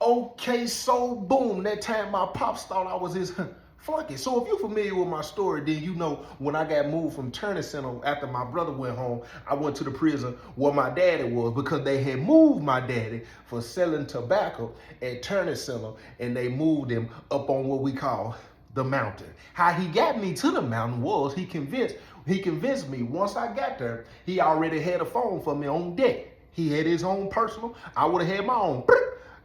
Okay, so boom, that time my pops thought I was his flunky. So if you're familiar with my story, then you know when I got moved from Turner Center after my brother went home, I went to the prison where my daddy was because they had moved my daddy for selling tobacco at Turner Center, and they moved him up on what we call the mountain. How he got me to the mountain was he convinced me once I got there, he already had a phone for me on deck. He had his own personal. I would have had my own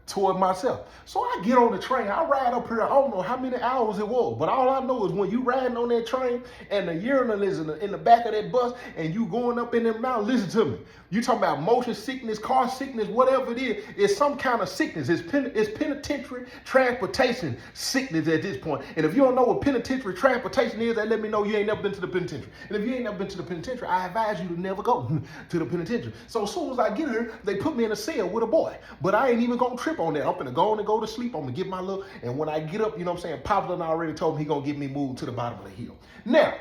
toward myself. So I get on the train. I ride up here. I don't know how many hours it was, but all I know is when you riding on that train and the urinal is in the back of that bus and you going up in that mountain, listen to me. You talking about motion sickness, car sickness, whatever it is, it's some kind of sickness. It's penitentiary transportation sickness at this point. And if you don't know what penitentiary transportation is, that let me know you ain't never been to the penitentiary. And if you ain't never been to the penitentiary, I advise you to never go to the penitentiary. So as soon as I get here, they put me in a cell with a boy. But I ain't even gonna trip on that. I'm gonna go on and go to sleep. I'm gonna get my little, and when I get up, you know what I'm saying, Pops done already told me he gonna get me moved to the bottom of the hill. Now,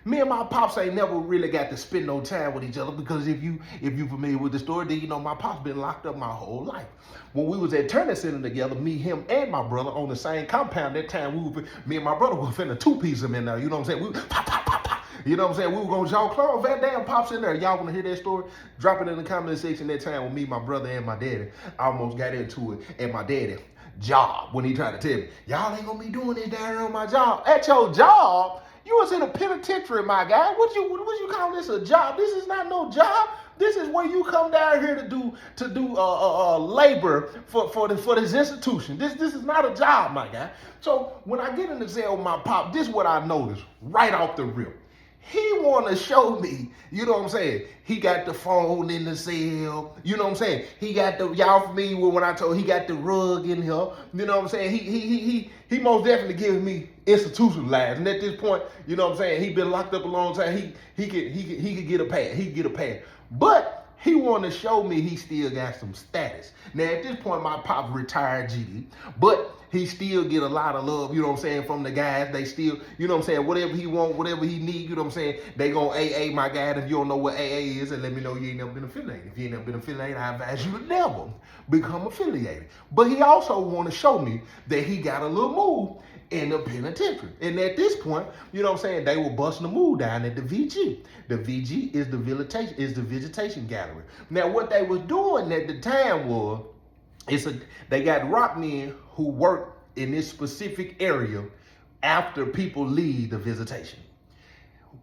me and my pops ain't never really got to spend no time with each other because if you familiar with the story, then you know my pops been locked up my whole life. When we was at Turner Center together, me, him, and my brother on the same compound, that time me and my brother were finna two-piece him in there, you know what I'm saying? We pop, pop, pop, pop. You know what I'm saying? We were gonna Jean Claude Van Damme pops in there. Y'all wanna hear that story? Drop it in the comment section. That time with me, my brother, and my daddy, I almost got into it at my daddy job when he tried to tell me, y'all ain't gonna be doing this down here on my job. At your job? You was in a penitentiary, my guy. What you call this a job? This is not no job. This is where you come down here to do labor for this institution. This is not a job, my guy. So when I get in the cell with my pop, this is what I noticed right off the rip. He want to show me, you know what I'm saying? He got the phone in the cell, you know what I'm saying? He got the, y'all familiar with when I told he got the rug in here, you know what I'm saying? He most definitely giving me institutionalized. And at this point, you know what I'm saying? He been locked up a long time. He could get a pad. He could get a pad. But he want to show me he still got some status. Now, at this point, my pop retired GD, but he still get a lot of love, you know what I'm saying, from the guys. They still, you know what I'm saying, whatever he want, whatever he need, you know what I'm saying, they gonna AA my guy. If you don't know what AA is, and let me know you ain't never been affiliated. If you ain't never been affiliated, I advise you to never become affiliated. But he also want to show me that he got a little move in the penitentiary. And at this point, you know what I'm saying, they were busting the move down at the VG. The VG is the vegetation gallery. Now, what they was doing at the time was, they got rock men who work in this specific area after people leave the visitation.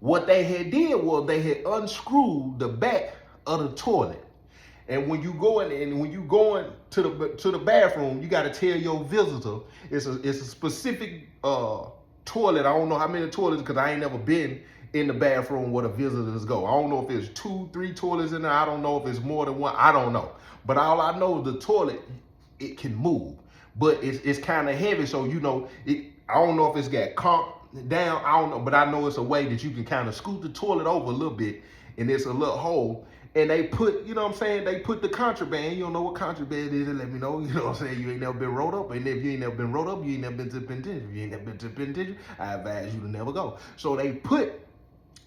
What they had did was they had unscrewed the back of the toilet. And when you go in and when you going to the bathroom, you got to tell your visitor it's a specific toilet. I don't know how many toilets because I ain't never been in the bathroom where the visitors go. I don't know if there's 2, 3 toilets in there. I don't know if it's more than one. I don't know. But all I know is the toilet, it can move, but it's kind of heavy. So you know, I don't know if it's got comped down. I don't know, but I know it's a way that you can kind of scoot the toilet over a little bit, and it's a little hole. And they put, you know what I'm saying, they put the contraband. You don't know what contraband is, and let me know. You know what I'm saying? You ain't never been rolled up. And if you ain't never been rolled up, you ain't never been to the penitentiary. If you ain't never been to the penitentiary, I advise you to never go. So they put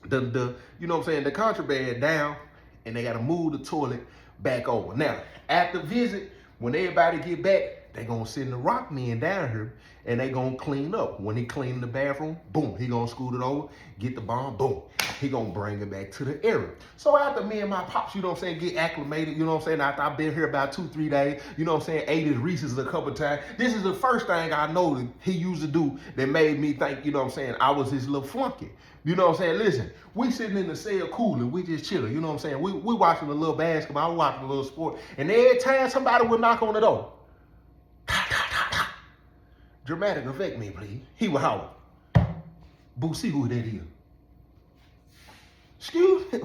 the you know what I'm saying, the contraband down, and they got to move the toilet back over. Now, at the visit, when everybody get back, they gonna send the rock men down here and they gonna clean up. When he clean the bathroom, boom, he gonna scoot it over, get the bomb, boom, he gonna bring it back to the area. So after me and my pops, you know what I'm saying, get acclimated, you know what I'm saying, after I've been here about 2-3 days, you know what I'm saying, ate his Reese's a couple times. This is the first thing I know that he used to do that made me think, you know what I'm saying, I was his little flunky. You know what I'm saying? Listen, we sitting in the cell cooling, we just chilling, you know what I'm saying? We watching a little basketball, we watching a little sport, and every time somebody would knock on the door, dramatic effect me, please. He would holler, boo, see who that is. Excuse me?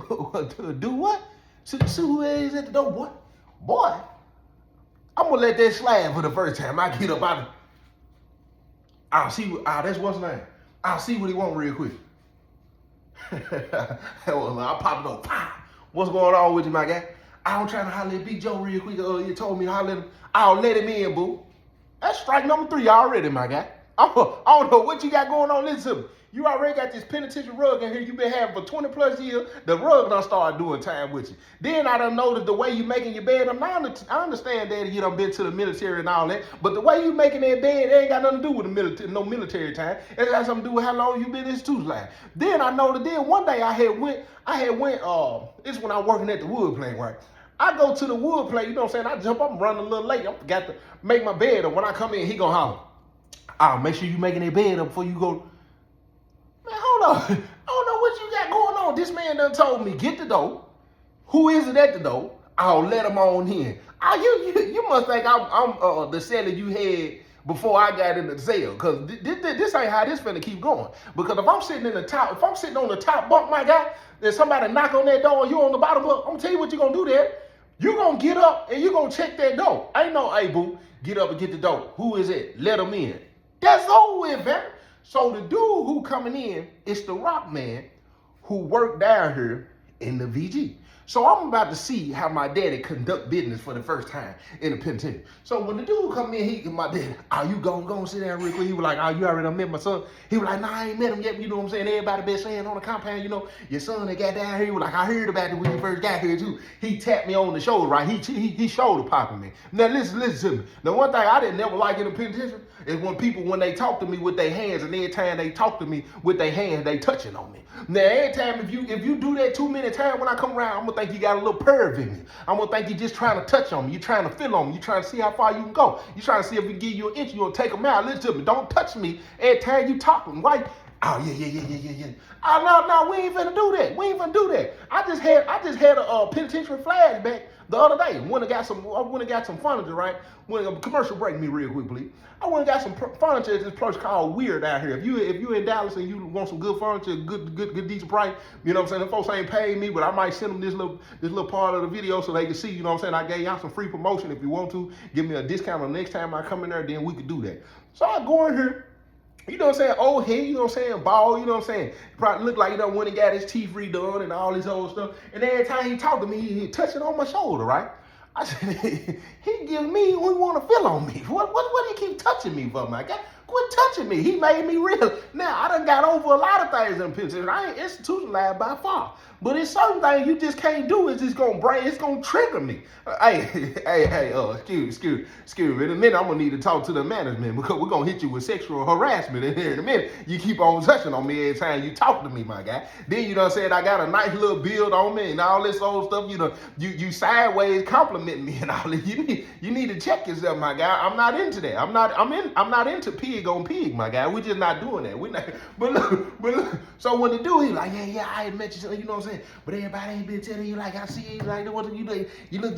Do what? See who that is at the door, boy? Boy, I'm gonna let that slide for the first time. I get up out of, I'll see, that's what's his name. I'll see what he want real quick. I popped up. What's going on with you, my guy? I'm trying to holler at Big Joe real quick. You told me to holler at him. I'll let him in, boo. That's strike number 3 already, my guy. I don't know what you got going on. Listen to me. You already got this penitentiary rug in here you been having for 20 plus years. The rug done started doing time with you. Then I done noticed the way you making your bed. I understand that you done been to the military and all that, but the way you making that bed, it ain't got nothing to do with the military, no military time. It got something to do with how long you been in this tooth line. Then I noticed then one day I had went, it's when I was working at the wood plant, right? I go to the wood plant, you know what I'm saying? I jump up and run a little late. I forgot to make my bed up. When I come in, he gonna holler, make sure you making that bed up before you go. Man, hold on. I don't know what you got going on. This man done told me, get the dough. Who is it at the door? I'll let him on in. You must think I'm the seller you had before I got in the sale, because this ain't how this finna keep going. Because if I'm sitting on the top bunk, my guy, and somebody knock on that door and you on the bottom bunk, I'm gonna tell you what you gonna do there. You gonna get up and you gonna check that door. Ain't no, hey boo, get up and get the door. Who is it? Let him in. That's over with, man. So the dude who coming in is the rock man who worked down here in the VG. So I'm about to see how my daddy conduct business for the first time in the penitentiary. So when the dude come in, my daddy, you go sit down real quick. He was like, you already done met my son. He was like, nah, I ain't met him yet. You know what I'm saying? Everybody been saying on the compound, your son that got down here. He was like, I heard about it when you first got here too. He tapped me on the shoulder, right? He shoulder popping me. Now listen to me. Now one thing I didn't never like in the penitentiary is when they talk to me with their hands, and every time they talk to me with their hands, they touching on me. Now every time if you do that too many times when I come around, I'm gonna think you got a little perv in you. I'm gonna think you just trying to touch on me. You trying to feel on me. You trying to see how far you can go. You trying to see if we give you an inch, you gonna take them out. Listen to me. Don't touch me every time you talking. Right? Oh yeah. No, we ain't finna do that. We ain't finna do that. I just had a penitentiary flashback the other day. I went and got some furniture, right? When a commercial break me real quick, please. I went and got some furniture at this place called Weird out here. If you in Dallas and you want some good furniture, good decent price, you know what I'm saying? The folks ain't paying me, but I might send them this little part of the video so they can see, you know what I'm saying? I gave y'all some free promotion. If you want to, give me a discount the next time I come in there, then we could do that. So I go in here. You know what I'm saying? Old head, you know what I'm saying? Bald, you know what I'm saying? Probably look like, when he got his teeth redone and all this old stuff. And every time he talked to me, he touching on my shoulder, right? I said, he give me what he want to feel on me. What do you keep touching me for, my guy? Quit touching me. He made me real. Now, I done got over a lot of things in penitentiary. I ain't institutionalized by far. But it's certain things you just can't do. It's just it's gonna trigger me. Excuse me. In a minute, I'm gonna need to talk to the management because we're gonna hit you with sexual harassment in here in a minute. You keep on touching on me every time you talk to me, my guy. Then you done said I got a nice little build on me and all this old stuff. You sideways compliment me and all this. You need to check yourself, my guy. I'm not into that. I'm not into pig on pig, my guy. We're just not doing that. We're not. But look. So when the dude, he like, yeah, I ain't met you. You know what I'm saying? But everybody ain't been telling you like I see you like what you do. You look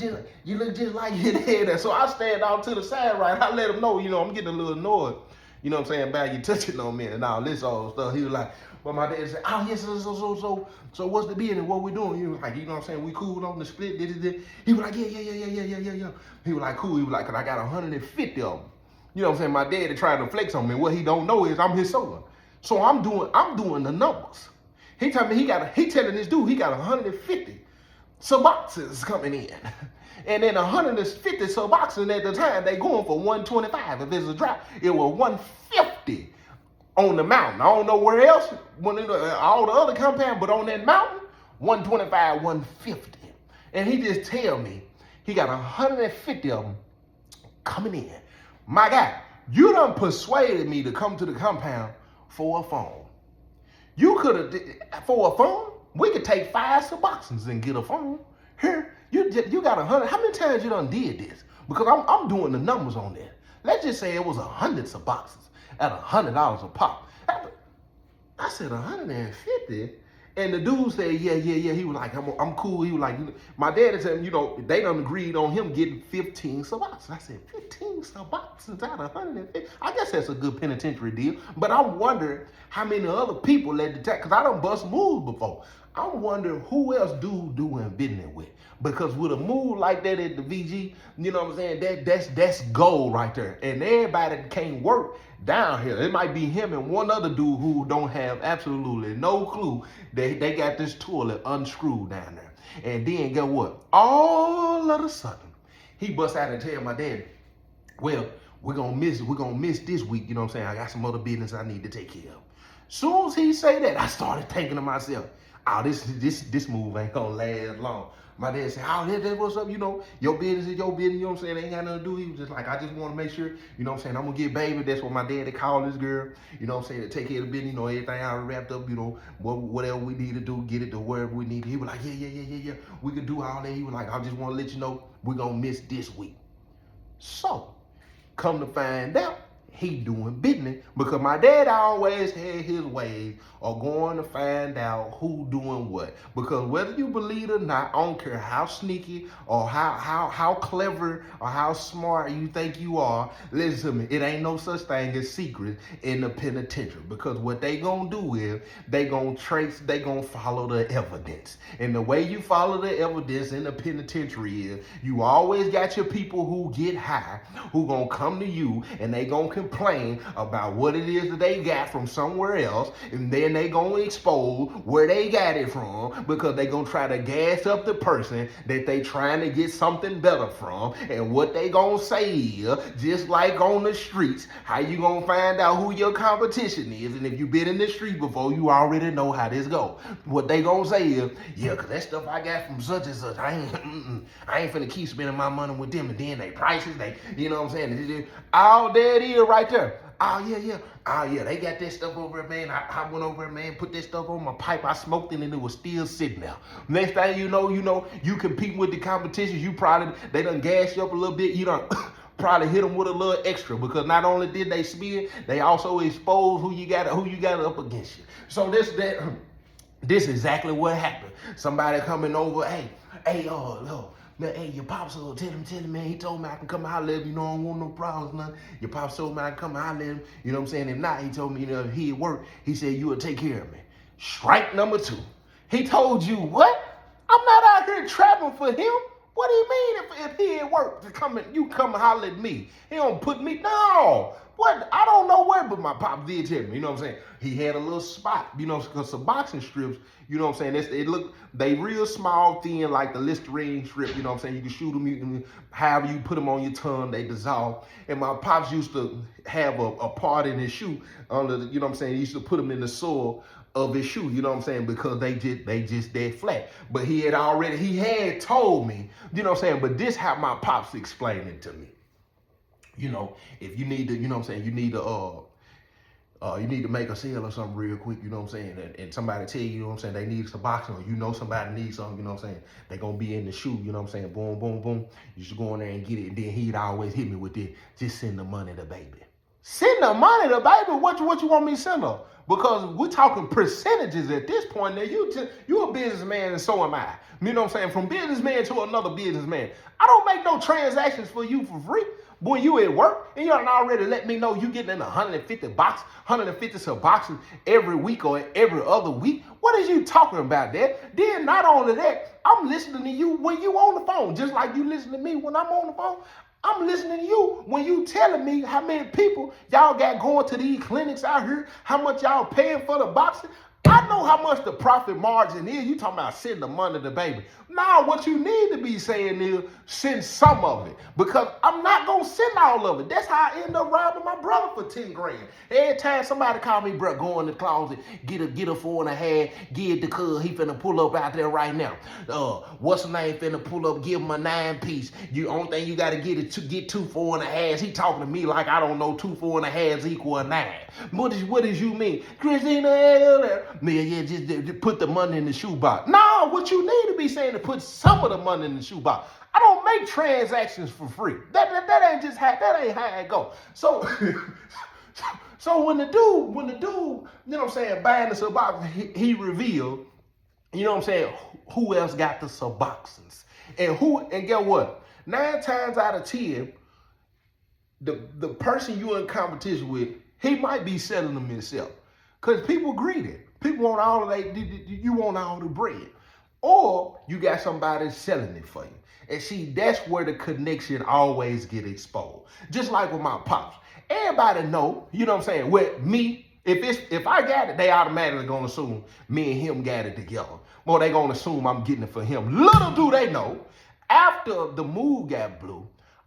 just like your dad. So I stand out to the side, right? I let him know, I'm getting a little annoyed. You know what I'm saying? About you touching on me and all this old stuff. He was like, but my dad said, oh yes, so what's the deal and what we doing? He was like, you know what I'm saying? We cool on the split. He was like, yeah. He was like, cool. He was like, cause I got 150 of them. You know what I'm saying? My daddy trying to flex on me. What he don't know is I'm his son. So I'm doing the numbers. He telling this dude he got 150 Suboxones coming in. And then 150 Suboxones at the time, they going for 125. If it's a drop, it was 150 on the mountain. I don't know where else, all the other compound, but on that mountain, 125, 150. And he just tell me he got 150 of them coming in. My guy, you done persuaded me to come to the compound for a phone. You could have, for a phone, we could take 5 Suboxones and get a phone. Here, you got 100. How many times you done did this? Because I'm doing the numbers on that. Let's just say it was 100 Suboxones at $100 a pop. I said 150. And the dude said, yeah. He was like, I'm cool. He was like, my daddy said, they done agreed on him getting 15 Suboxones. I said, 15 Suboxones out of 150? I guess that's a good penitentiary deal. But I'm wondering how many other people let the tax, because I done bust moves before. I'm wondering who else dude doing business with. Because with a move like that at the VG, you know what I'm saying, that's gold right there. And everybody can't work down here. It might be him and one other dude who don't have absolutely no clue that they got this toilet unscrewed down there. And then get what? All of a sudden, he busts out and tell my daddy, well, we're gonna miss this week, you know what I'm saying? I got some other business I need to take care of. Soon as he say that, I started thinking to myself, oh, this move ain't gonna last long. My dad said, oh, that's what's up, your business is your business, you know what I'm saying? It ain't got nothing to do. He was just like, I just want to make sure, you know what I'm saying, I'm gonna get baby. That's what my daddy called this girl, you know what I'm saying, to take care of the business, everything I wrapped up, whatever we need to do, get it to wherever we need. He was like, yeah, we could do all that. He was like, I just want to let you know we're gonna miss this week. So, come to find out, he doing business because my dad always had his ways of going to find out who doing what. Because whether you believe it or not, I don't care how sneaky or how clever or how smart you think you are, listen to me, it ain't no such thing as secret in the penitentiary. Because what they gonna do is they gonna follow the evidence. And the way you follow the evidence in the penitentiary is you always got your people who get high, who gonna come to you and they gonna complain about what it is that they got from somewhere else, and then they gonna expose where they got it from, because they gonna try to gas up the person that they trying to get something better from. And what they gonna say is, just like on the streets, how you gonna find out who your competition is? And if you been in the street before, you already know how this go. What they gonna say is, yeah, cause that stuff I got from such and such, I ain't finna keep spending my money with them. And then they prices, you know what I'm saying? All there it is right there. Oh, yeah. Oh, yeah, they got that stuff over there, man. I went over there, man, put that stuff on my pipe. I smoked it, and it was still sitting there. Next thing you know, you compete with the competition. They done gas you up a little bit. You done probably hit them with a little extra, because not only did they spin, they also exposed who you got up against you. So this is exactly what happened. Somebody coming over, hey, man, hey, your pops tell him, man, he told me I can come holler at him, I don't want no problems, nothing. Your pops told me I can come holler at him, you know what I'm saying? If not, he told me, if he at work, he said, you will take care of me. Strike number 2. He told you what? I'm not out here trapping for him. What do you mean if he at work, you come holler at me? He don't put me, no. What? I don't know where, but my pop did tell me, you know what I'm saying? He had a little spot, because some boxing strips, you know what I'm saying? They real small, thin, like the Listerine strip, you know what I'm saying? You can shoot them, however you put them on your tongue, they dissolve. And my pops used to have a part in his shoe under the, you know what I'm saying? He used to put them in the sole of his shoe, you know what I'm saying? Because they just dead flat. But he had told me, you know what I'm saying? But this how my pops explained it to me. If you need to, you know what I'm saying, you need to make a sale or something real quick, you know what I'm saying, and somebody tell you know what I'm saying, they need some boxing, or somebody needs something, you know what I'm saying, they gonna be in the shoe, you know what I'm saying, boom, boom, boom, you should go in there and get it. And then he'd always hit me with this, just send the money to baby. Send the money to baby? What you want me to send her? Because we're talking percentages at this point. Now, you a businessman and so am I. You know what I'm saying? From businessman to another businessman. I don't make no transactions for you for free. Boy, you at work and you done already let me know you getting in 150 some boxes every week or every other week. What is you talking about, Dad? Then not only that, I'm listening to you when you on the phone, just like you listen to me when I'm on the phone. I'm listening to you when you telling me how many people y'all got going to these clinics out here, how much y'all paying for the boxing. I know how much the profit margin is. You talking about sending the money to baby. Now, what you need to be saying is send some of it, because I'm not going to send all of it. That's how I end up robbing my brother for 10 grand. Every time somebody call me, bro, go in the closet, get a 4.5, give it to cuz, he finna pull up out there right now. What's the name finna pull up, give him a 9-piece. You only thing you got to get is to get 2 4.5s. He talking to me like I don't know 2 4.5s equal a 9. What does you mean? Christina, yeah, just put the money in the shoebox. No, what you need to be saying is put some of the money in the shoebox. I don't make transactions for free. That ain't how it go. So so when the dude, you know what I'm saying, buying the Suboxone, he revealed, you know what I'm saying, who else got the Suboxones. And get what? 9 times out of 10, the person you in competition with, he might be selling them himself. Because people greedy. People want all of you want all the bread. Or you got somebody selling it for you. And see, that's where the connection always get exposed. Just like with my pops. Everybody know, you know what I'm saying, with me, if I got it, they automatically gonna assume me and him got it together. Well, they gonna assume I'm getting it for him. Little do they know, after the move got blue,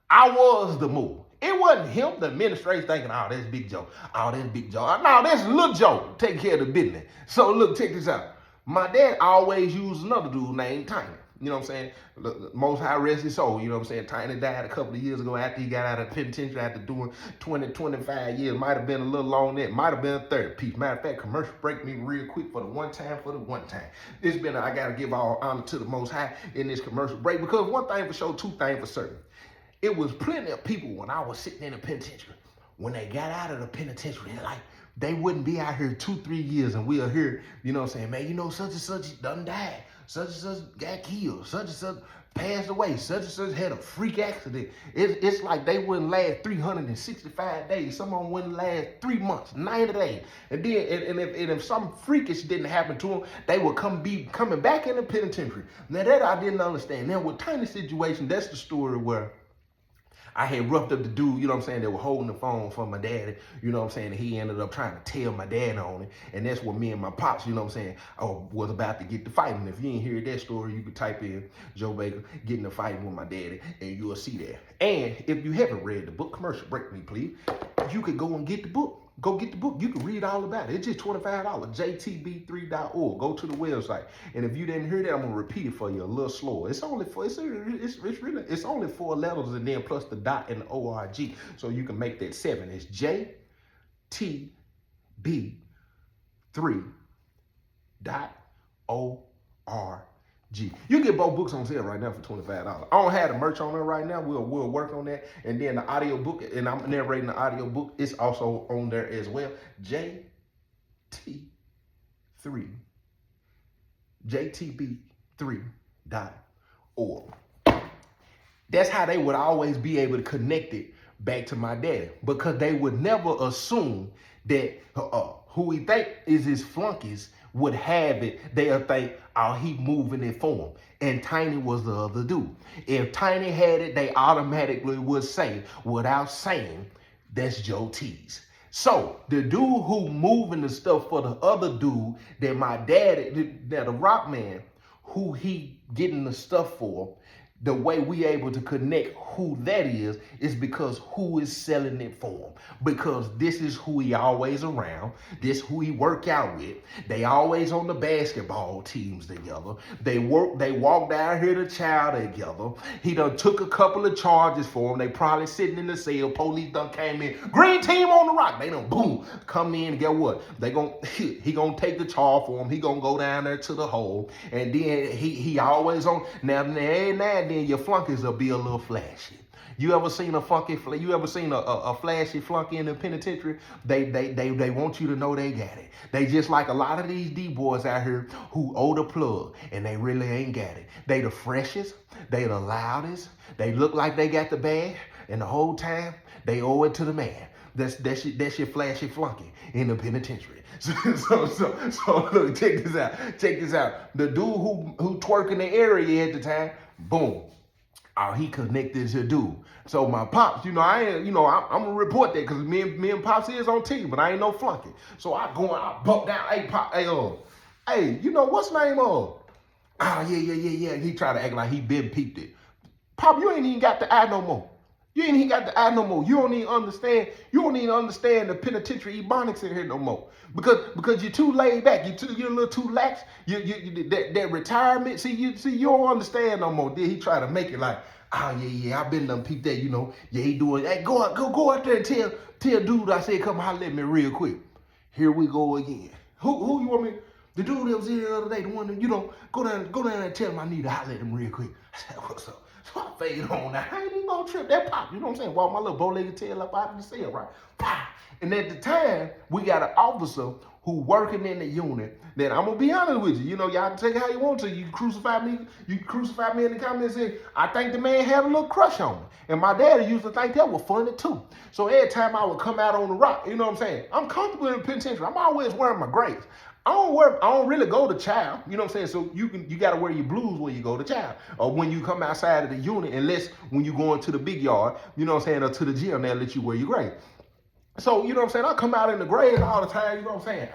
I was the move. It wasn't him. The administration thinking, oh, that's Big Joe. Oh, that's Big Joe. No, that's Little Joe taking care of the business. So look, check this out. My dad always used another dude named Tiny. You know what I'm saying? Most High rest his soul. You know what I'm saying? Tiny died a couple of years ago after he got out of the penitentiary after doing 20, 25 years. Might have been a little long there. Might have been a third piece. Matter of fact, commercial break me real quick for the one time. I got to give all honor to the Most High in this commercial break because one thing for sure, two things for certain. It was plenty of people when I was sitting in the penitentiary. When they got out of the penitentiary, they wouldn't be out here 2-3 years and we'll hear, you know what I'm saying, man, you know, such and such done died. Such and such got killed. Such and such passed away. Such and such had a freak accident. It's like they wouldn't last 365 days. Some of them wouldn't last 3 months, 90 days. And then, if something freakish didn't happen to them, they would be coming back in the penitentiary. Now that I didn't understand. Now with Tiny's situation, that's the story where I had roughed up the dude, you know what I'm saying, that was holding the phone for my daddy, you know what I'm saying, and he ended up trying to tell my dad on it, and that's what me and my pops, you know what I'm saying, was about to get to fighting. If you ain't heard that story, you could type in Joe Baker getting to fighting with my daddy, and you'll see that. And if you haven't read the book, commercial break me, please, you could go and get the book. Go get the book. You can read all about it. It's just $25. JTB3.org. Go to the website. And if you didn't hear that, I'm gonna repeat it for you a little slower. It's only it's only 4 letters and then plus the dot and the ORG. So you can make that 7. It's JTB3.org. You get both books on sale right now for $25. I don't have the merch on there right now. We'll work on that. And then the audio book, and I'm narrating the audio book, it's also on there as well. JTB3.org. That's how they would always be able to connect it back to my daddy, because they would never assume that who he think is his flunkies would have it. They'll think, oh, he moving it for him. And Tiny was the other dude. If Tiny had it, they automatically would say, without saying, that's Joe T's. So the dude who moving the stuff for the other dude, that my daddy, that the rock man, who he getting the stuff for, the way we able to connect who that is because who is selling it for him. Because this is who he always around. This who he work out with. They always on the basketball teams together. They walk down here to chow together. He done took a couple of charges for him. They probably sitting in the cell. Police done came in. Green team on the rock. They done boom. Come in and get what? He gonna take the charge for him. He gonna go down there to the hole. And then he always on. Now and then your flunkies will be a little flashy. You ever seen a flashy flunky in the penitentiary? They want you to know they got it. They just like a lot of these D-boys out here who owe the plug and they really ain't got it. They the freshest, they the loudest, they look like they got the bag, and the whole time they owe it to the man. That's your flashy flunky in the penitentiary. So look, check this out. The dude who twerk in the area at the time, boom. Oh, he connected to dude. So my pops, I'm gonna report that because me and Pops is on team, but I ain't no flunky. So I bump down, hey Pop, hey, what's name of? Yeah. He tried to act like he been peeped it. Pop, you ain't even got the eye no more. You ain't even got the eye no more. You don't even understand the penitentiary ebonics in here no more. Because you're too laid back. You're a little too lax. That retirement. See, you don't understand no more. Then he try to make it like, yeah, I've been done peeped that, Yeah, he doing. Hey, go out there and tell dude I said come holler at me real quick. Here we go again. Who you want me? The dude that was here the other day, the one that, go down and tell him I need to holler at him real quick. I said, what's up? So I fade on now. I ain't even gonna trip that Pop. You know what I'm saying? Walk my little bow-legged tail up out of the cell, right? Pop. And at the time, we got an officer who working in the unit that I'm gonna be honest with you. Y'all can take it how you want to. You can crucify me in the comments and say, I think the man had a little crush on me. And my daddy used to think that was funny too. So every time I would come out on the rock, you know what I'm saying? I'm comfortable in the penitentiary. I'm always wearing my grades. I don't really go to chow, you know what I'm saying? So you gotta wear your blues when you go to chow. Or when you come outside of the unit, unless when you go into the big yard, you know what I'm saying, or to the gym, they'll let you wear your gray. So, you know what I'm saying? I come out in the grades all the time, you know what I'm saying?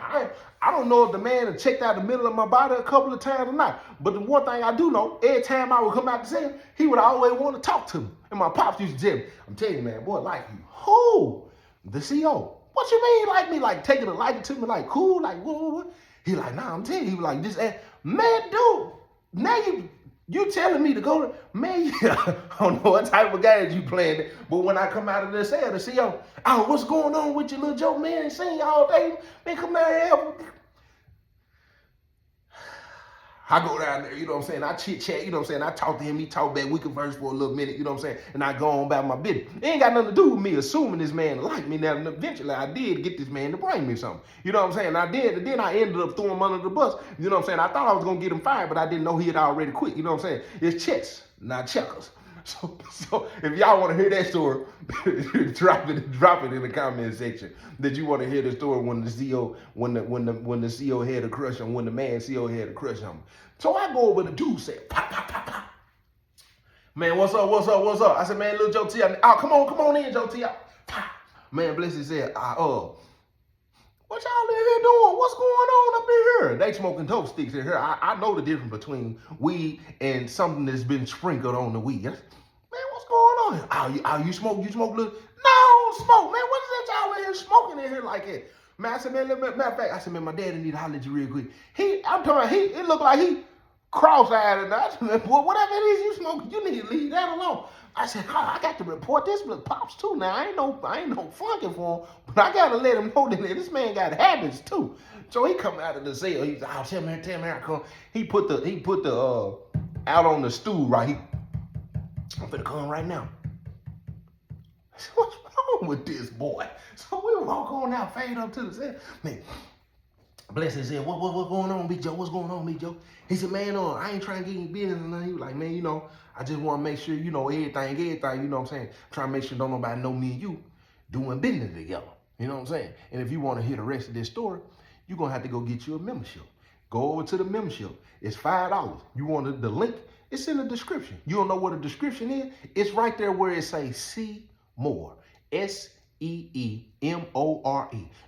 I don't know if the man had checked out the middle of my body a couple of times or not. But the one thing I do know, every time I would come out to see him, he would always want to talk to me. And my pops used to tell me, I'm telling you, man, boy, like you. Who? The CO. What you mean like me? Like taking a liking to me, like cool, like what? He like, nah, I'm telling you, he was like, this, man, dude, now you telling me to go to, man, I don't know what type of games you playing, but when I come out of the cell, the CEO, oh, what's going on with your little joke, man? Ain't seen you all day. Man, come down here. I go down there, you know what I'm saying? I chit chat, you know what I'm saying? I talk to him, he talk back, we converse for a little minute, you know what I'm saying? And I go on about my business. It ain't got nothing to do with me assuming this man like me. Now, eventually I did get this man to bring me something. You know what I'm saying? I did, and then I ended up throwing him under the bus. You know what I'm saying? I thought I was gonna get him fired, but I didn't know he had already quit. You know what I'm saying? It's chess, not checkers. So if y'all want to hear that story, drop it in the comment section. That you want to hear the story when the CEO when the CEO had a crush on when the man CEO had a crush on him. So I go over the dude said, pop, pop, pop, pop. Man, what's up? I said, man, little Joe T. Oh, come on in, Joe T. Pop. Man, bless his head. What y'all in here doing? What's going on up in here? They smoking dope sticks in here. I know the difference between weed and something that's been sprinkled on the weed. Man, what's going on? Oh, you smoke little? No, I don't smoke, man. What is that y'all in here smoking in here like that? Man, I said, man, matter of fact, I said, man, my daddy need to holler at you real quick. It looked like he cross-eyed and I said, man, boy, whatever it is you smoking, you need to leave that alone. I said, oh, I got to report this with Pops too. Now I ain't no flunking for him, but I gotta let him know that this man got habits too. So he come out of the cell. He's like, oh, tell me I come. He put the out on the stool right. I'm finna come right now. I said, what's wrong with this boy? So we walk on out, fade up to the cell. Man, bless his head. What going on, Big Joe? What's going on, Big Joe? He said, man, I ain't trying to get any business or nothing. He was like, man, you know, I just want to make sure, you know, everything, you know what I'm saying? Trying to make sure don't nobody know me and you doing business together. You know what I'm saying? And if you want to hear the rest of this story, you're going to have to go get you a membership. Go over to the membership. It's $5. You want the link? It's in the description. You don't know what a description is? It's right there where it says see more. SEEMORE.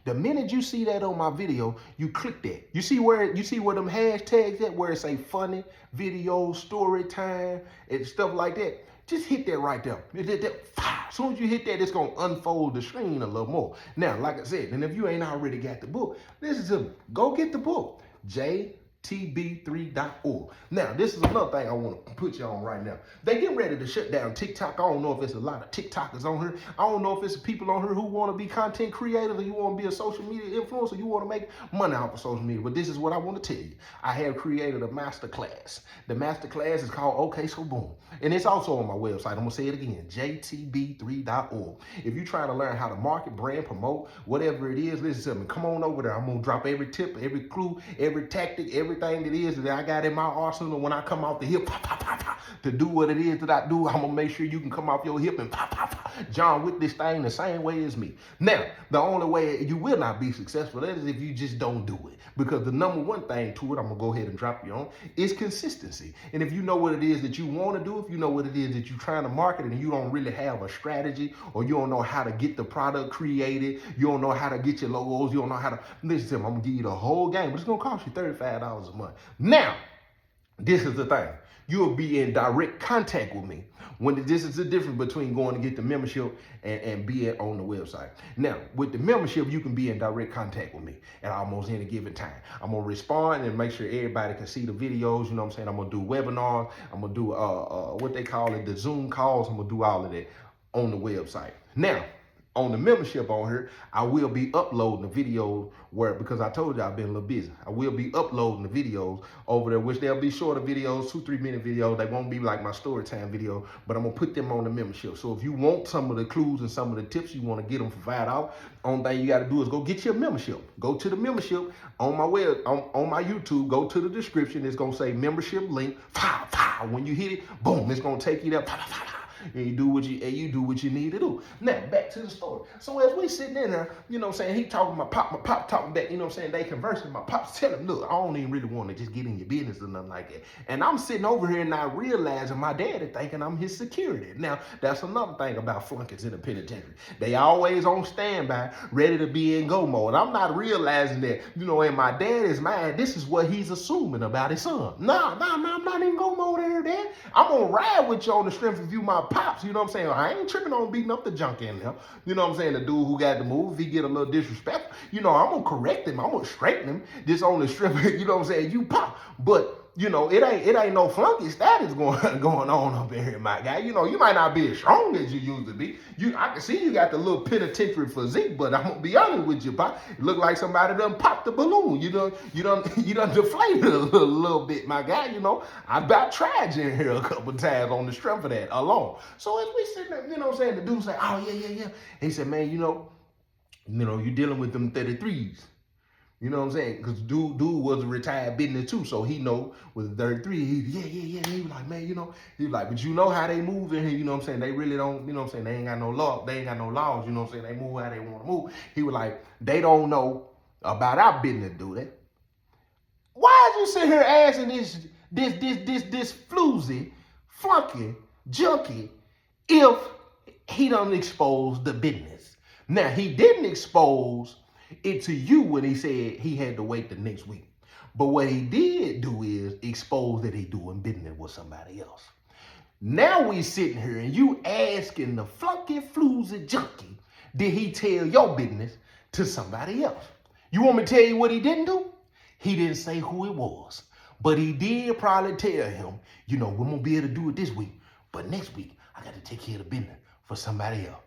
The minute you see that on my video, you click that. You see where them hashtags at where it say funny video, story time, and stuff like that. Just hit that right there. As soon as you hit that, it's gonna unfold the screen a little more. Now, like I said, and if you ain't already got the book, listen to me. Go get the book. JTB3.org. Now, this is another thing I want to put you on right now. They getting ready to shut down TikTok. I don't know if there's a lot of TikTokers on here. I don't know if it's people on here who want to be content creators or you want to be a social media influencer, you want to make money off of social media. But this is what I want to tell you. I have created a masterclass. The masterclass is called Okay So Boom. And it's also on my website. I'm going to say it again, JTB3.org. If you're trying to learn how to market, brand, promote, whatever it is, listen to me. Come on over there. I'm going to drop every tip, every clue, every tactic, everything that is that I got in my arsenal. And when I come off the hip, to do what it is that I do, I'm going to make sure you can come off your hip and John with this thing the same way as me. Now, the only way you will not be successful, that is if you just don't do it. Because the number one thing to it, I'm going to go ahead and drop you on, is consistency. And if you know what it is that you want to do, if you know what it is that you're trying to market and you don't really have a strategy or you don't know how to get the product created, you don't know how to get your logos, you don't know how to, listen to me, I'm going to give you the whole game, but it's going to cost you $35 a month. Now, this is the thing. You'll be in direct contact with me. This is the difference between going to get the membership and being on the website. Now, with the membership, you can be in direct contact with me at almost any given time. I'm going to respond and make sure everybody can see the videos. You know what I'm saying? I'm going to do webinars. I'm going to do what they call it, the Zoom calls. I'm going to do all of that on the website. Now, on the membership on here, I will be uploading the videos because I told you I've been a little busy. I will be uploading the videos over there, which they'll be shorter videos, 2-3 minute videos. They won't be like my story time video, but I'm gonna put them on the membership. So if you want some of the clues and some of the tips, you want to get them for $5, only thing you got to do is go get your membership. Go to the membership on my web, on my YouTube. Go to the description. It's gonna say membership link. When you hit it, boom, it's gonna take you there. and you do what you need to do. Now, back to the story. So as we sitting in there, you know what I'm saying, he talking to my pop talking back, you know what I'm saying, they conversing, my pop's telling him, look, I don't even really want to just get in your business or nothing like that. And I'm sitting over here not realizing my daddy thinking I'm his security. Now, that's another thing about flunkies in the penitentiary. They always on standby, ready to be in go mode. I'm not realizing that, you know, in my daddy's mind, this is what he's assuming about his son. Nah, I'm not in go mode here, Dad. I'm gonna ride with you on the strength of you, my pops. You know what I'm saying? I ain't tripping on beating up the junk in there. You know what I'm saying? The dude who got the move, if he get a little disrespectful, you know, I'm gonna correct him. I'm gonna straighten him. Just on the strength, you know what I'm saying? You pop, but. You know, it ain't no flunky status going on up in here, my guy. You know, you might not be as strong as you used to be. I can see you got the little penitentiary physique, but I'm gonna be honest with you, pop. It look like somebody done popped the balloon. You done deflated a little bit, my guy. You know, I about tried you in here a couple times on the strength of that alone. So as we sitting there, you know what I'm saying, the dude say, oh yeah. He said, man, you know, you dealing with them 33s. You know what I'm saying? Because dude was a retired business too, so he know with 33, yeah. He was like, man, you know, he was like, but you know how they move in here, you know what I'm saying? They really don't, you know what I'm saying? They ain't got no law, they ain't got no laws, you know what I'm saying? They move how they want to move. He was like, they don't know about our business, do they? Why is you sitting here asking this floozy, flunky, junkie, if he done expose the business? Now, he didn't expose it to you when he said he had to wait the next week. But what he did do is expose that he doing business with somebody else. Now we sitting here and you asking the flunky floozy junkie, did he tell your business to somebody else? You want me to tell you what he didn't do? He didn't say who it was. But he did probably tell him, you know, we're going to be able to do it this week. But next week, I got to take care of the business for somebody else.